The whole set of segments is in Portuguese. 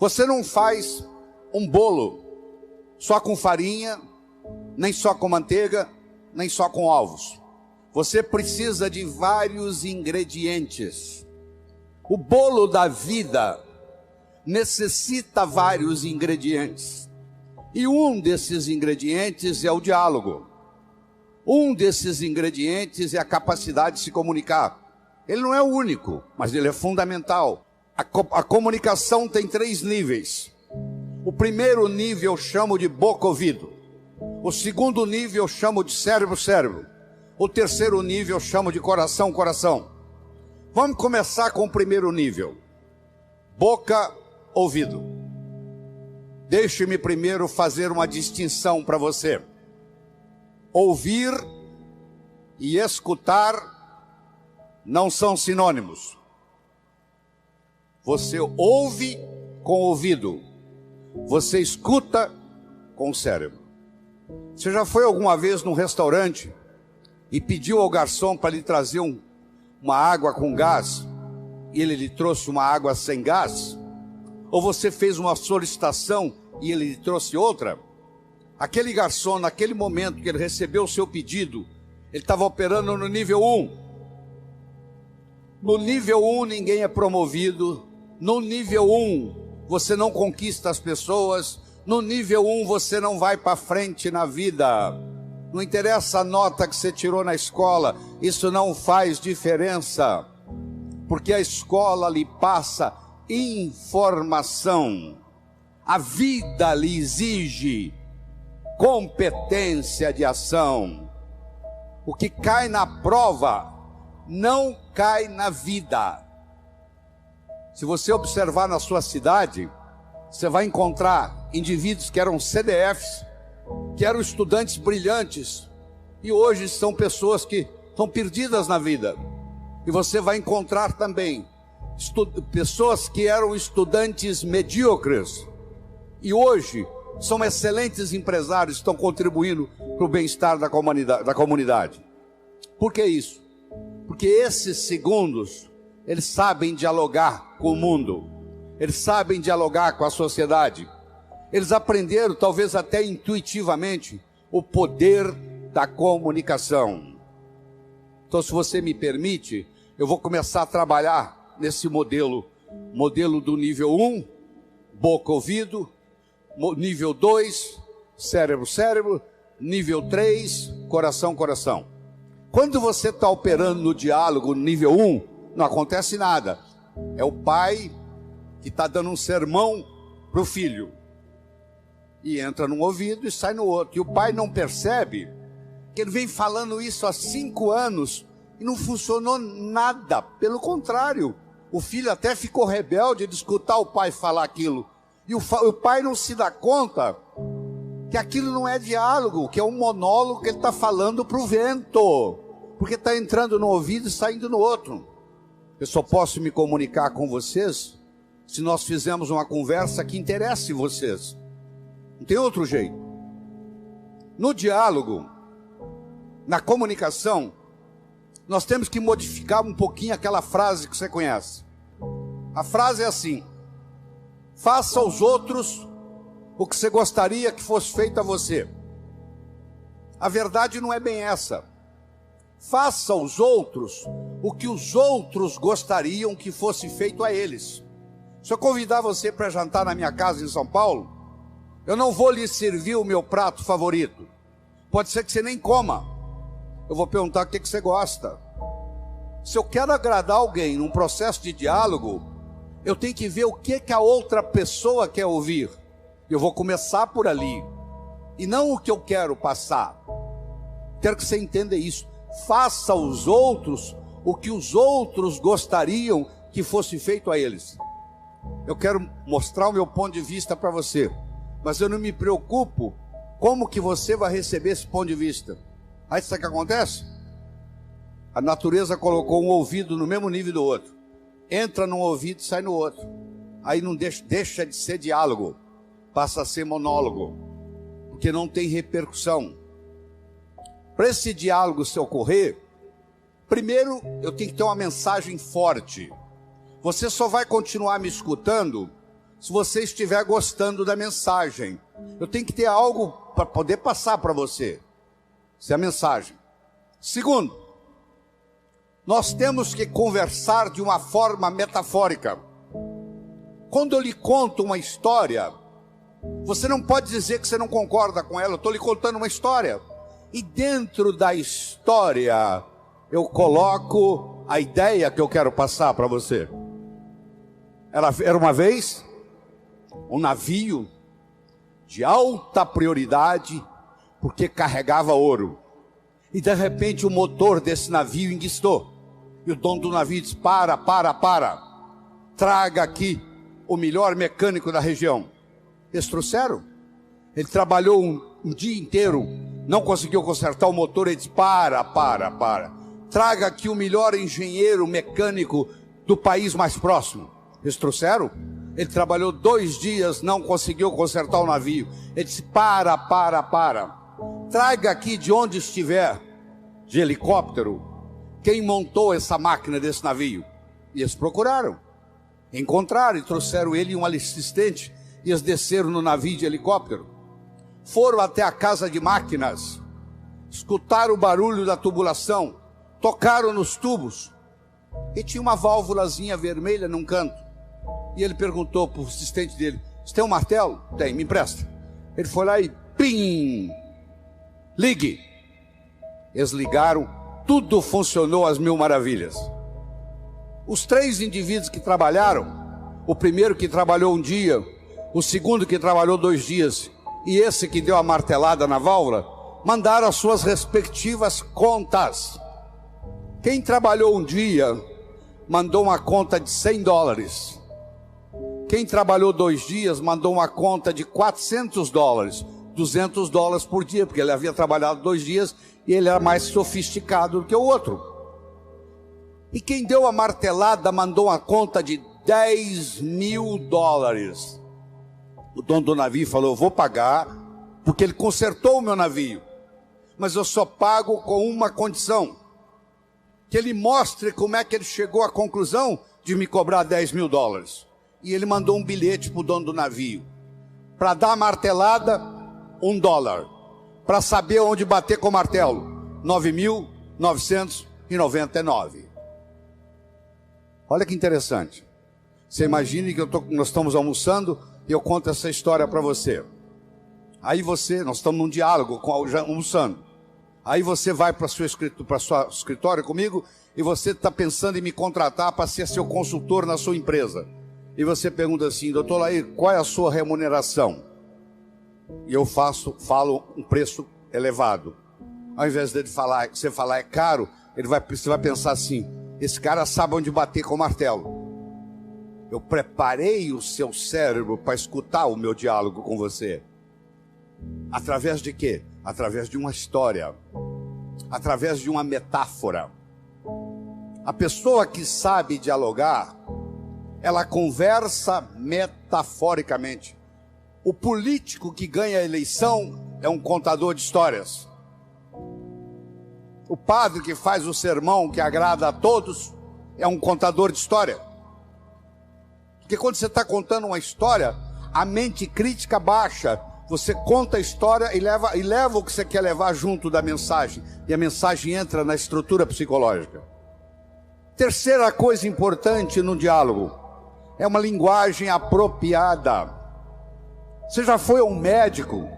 Você não faz um bolo só com farinha, nem só com manteiga, nem só com ovos. Você precisa de vários ingredientes. O bolo da vida necessita vários ingredientes. E um desses ingredientes é o diálogo. Um desses ingredientes é a capacidade de se comunicar. Ele não é o único, mas ele é fundamental. A comunicação tem 3 níveis. O primeiro nível eu chamo de boca-ouvido. O segundo nível eu chamo de cérebro-cérebro. O terceiro nível eu chamo de coração-coração. Vamos começar com o primeiro nível. Boca-ouvido. Deixe-me primeiro fazer uma distinção para você. Ouvir e escutar não são sinônimos. Você ouve com o ouvido, você escuta com o cérebro. Você já foi alguma vez num restaurante e pediu ao garçom para lhe trazer uma água com gás e ele lhe trouxe uma água sem gás? Ou você fez uma solicitação e ele lhe trouxe outra? Aquele garçom, naquele momento que ele recebeu o seu pedido, ele estava operando no nível 1. No nível 1 ninguém é promovido. No nível 1 você não conquista as pessoas. No nível 1 você não vai para frente na vida. Não interessa a nota que você tirou na escola, isso não faz diferença. Porque a escola lhe passa informação. A vida lhe exige competência de ação. O que cai na prova não cai na vida. Se você observar na sua cidade, você vai encontrar indivíduos que eram CDFs, que eram estudantes brilhantes, e hoje são pessoas que estão perdidas na vida. E você vai encontrar também pessoas que eram estudantes medíocres, e hoje são excelentes empresários, estão contribuindo para o bem-estar da comunidade. Por que isso? Porque esses segundos, eles sabem dialogar com o mundo, eles sabem dialogar com a sociedade, eles aprenderam, talvez até intuitivamente, o poder da comunicação. Então, se você me permite, eu vou começar a trabalhar nesse modelo do nível 1, boca-ouvido, nível 2, cérebro-cérebro, nível 3, coração-coração. Quando você está operando no diálogo no nível 1, não acontece nada. É o pai que está dando um sermão para o filho. E entra num ouvido e sai no outro. E o pai não percebe que ele vem falando isso há 5 anos e não funcionou nada. Pelo contrário, o filho até ficou rebelde de escutar o pai falar aquilo. E o pai não se dá conta que aquilo não é diálogo, que é um monólogo que ele está falando para o vento, porque está entrando no ouvido e saindo no outro. Eu só posso me comunicar com vocês se nós fizermos uma conversa que interesse vocês. Não tem outro jeito. No diálogo, na comunicação, nós temos que modificar um pouquinho aquela frase que você conhece. A frase é assim: faça aos outros o que você gostaria que fosse feito a você. A verdade não é bem essa. Faça aos outros o que os outros gostariam que fosse feito a eles. Se eu convidar você para jantar na minha casa em São Paulo, eu não vou lhe servir o meu prato favorito. Pode ser que você nem coma. Eu vou perguntar o que você gosta. Se eu quero agradar alguém num processo de diálogo, eu tenho que ver o que a outra pessoa quer ouvir. Eu vou começar por ali, e não o que eu quero passar. Quero que você entenda isso. Faça aos outros o que os outros gostariam que fosse feito a eles. Eu quero mostrar o meu ponto de vista para você, mas eu não me preocupo como que você vai receber esse ponto de vista. Aí sabe o que acontece? A natureza colocou um ouvido no mesmo nível do outro. Entra num ouvido e sai no outro. Aí não deixa de ser diálogo, passa a ser monólogo, porque não tem repercussão. Para esse diálogo se ocorrer, primeiro eu tenho que ter uma mensagem forte. Você só vai continuar me escutando se você estiver gostando da mensagem. Eu tenho que ter algo para poder passar para você. Essa é a mensagem. Segundo, nós temos que conversar de uma forma metafórica. Quando eu lhe conto uma história, você não pode dizer que você não concorda com ela. Eu estou lhe contando uma história. E dentro da história, eu coloco a ideia que eu quero passar para você. Era uma vez um navio de alta prioridade, porque carregava ouro. E de repente o motor desse navio enguiçou. E o dono do navio disse: para. Traga aqui o melhor mecânico da região. Eles trouxeram. Ele trabalhou um dia inteiro, não conseguiu consertar o motor. Ele disse: para. Traga aqui o melhor engenheiro mecânico do país mais próximo. Eles trouxeram. Ele trabalhou 2 dias, não conseguiu consertar o navio. Ele disse: para. Traga aqui de onde estiver, de helicóptero, quem montou essa máquina desse navio. E eles procuraram, encontraram e trouxeram ele e um assistente. E eles desceram no navio de helicóptero, foram até a casa de máquinas, escutaram o barulho da tubulação, tocaram nos tubos, e tinha uma válvulazinha vermelha num canto. E ele perguntou para o assistente dele: você tem um martelo? Tem, me empresta. Ele foi lá e pim, ligue. Eles ligaram, tudo funcionou às mil maravilhas. Os 3 indivíduos que trabalharam, o primeiro que trabalhou um dia, o segundo que trabalhou 2 dias, e esse que deu a martelada na válvula, mandaram as suas respectivas contas. Quem trabalhou um dia mandou uma conta de $100. Quem trabalhou 2 dias mandou uma conta de $400, $200 por dia, porque ele havia trabalhado 2 dias e ele era mais sofisticado do que o outro. E quem deu a martelada mandou uma conta de $10.000. O dono do navio falou: eu vou pagar, porque ele consertou o meu navio, mas eu só pago com uma condição: que ele mostre como é que ele chegou à conclusão de me cobrar $10.000. E ele mandou um bilhete para o dono do navio: para dar a martelada, $1. Para saber onde bater com o martelo, 9.999. Olha que interessante. Você imagine que nós estamos almoçando e eu conto essa história para você. Aí nós estamos num diálogo, almoçando. Aí você vai para o seu escritório comigo e você está pensando em me contratar para ser seu consultor na sua empresa. E você pergunta assim: doutor Laí, qual é a sua remuneração? E eu falo um preço elevado. Ao invés de você falar é caro, você vai pensar assim: esse cara sabe onde bater com o martelo. Eu preparei o seu cérebro para escutar o meu diálogo com você. Através de quê? Através de uma história, através de uma metáfora. A pessoa que sabe dialogar, ela conversa metaforicamente. O político que ganha a eleição é um contador de histórias. O padre que faz o sermão que agrada a todos é um contador de história. Porque quando você está contando uma história, a mente crítica baixa. Você conta a história e leva o que você quer levar junto da mensagem. E a mensagem entra na estrutura psicológica. Terceira coisa importante no diálogo é uma linguagem apropriada. Você já foi a um médico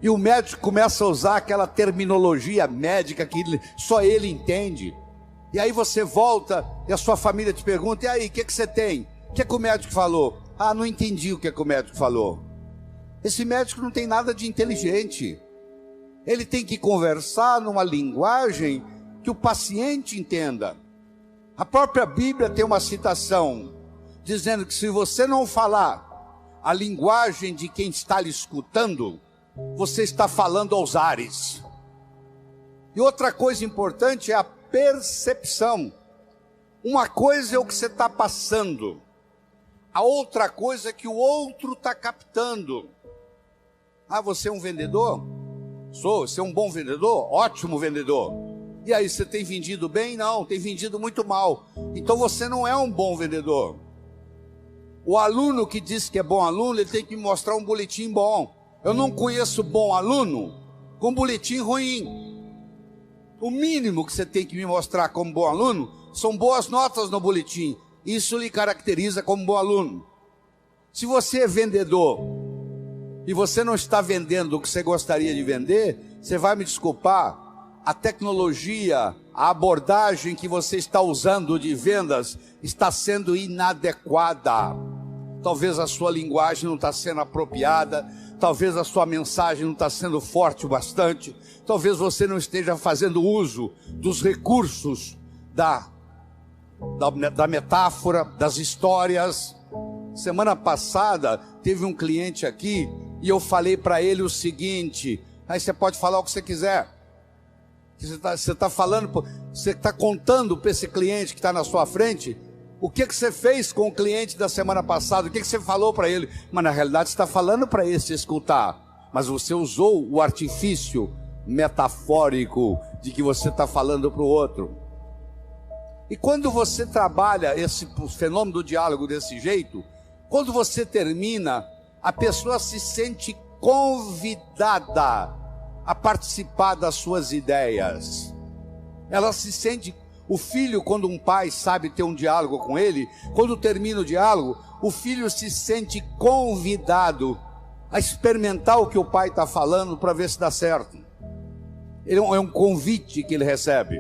e o médico começa a usar aquela terminologia médica que só ele entende. E aí você volta e a sua família te pergunta: e aí, o que você tem? O que o médico falou? Ah, não entendi o que o médico falou. Esse médico não tem nada de inteligente. Ele tem que conversar numa linguagem que o paciente entenda. A própria Bíblia tem uma citação dizendo que se você não falar a linguagem de quem está lhe escutando, você está falando aos ares. E outra coisa importante é a percepção. Uma coisa é o que você está passando, a outra coisa é que o outro está captando. Ah, você é um vendedor? Sou. Você é um bom vendedor? Ótimo vendedor. E aí, você tem vendido bem? Não, tem vendido muito mal. Então você não é um bom vendedor. O aluno que diz que é bom aluno, ele tem que me mostrar um boletim bom. Eu não conheço bom aluno com boletim ruim. O mínimo que você tem que me mostrar como bom aluno são boas notas no boletim. Isso lhe caracteriza como bom aluno. Se você é vendedor e você não está vendendo o que você gostaria de vender, você vai me desculpar, a tecnologia, a abordagem que você está usando de vendas está sendo inadequada. Talvez a sua linguagem não está sendo apropriada, talvez a sua mensagem não está sendo forte o bastante, talvez você não esteja fazendo uso dos recursos da metáfora, das histórias. Semana passada teve um cliente aqui e eu falei para ele o seguinte: aí você pode falar o que você quiser. Você está falando, você está contando para esse cliente que está na sua frente o que você fez com o cliente da semana passada, o que você falou para ele. Mas na realidade você está falando para esse escutar, mas você usou o artifício metafórico de que você está falando para o outro. E quando você trabalha esse fenômeno do diálogo desse jeito, quando você termina, a pessoa se sente convidada a participar das suas ideias. Ela se sente, o filho, quando um pai sabe ter um diálogo com ele, quando termina o diálogo, o filho se sente convidado a experimentar o que o pai está falando para ver se dá certo. É um convite que ele recebe.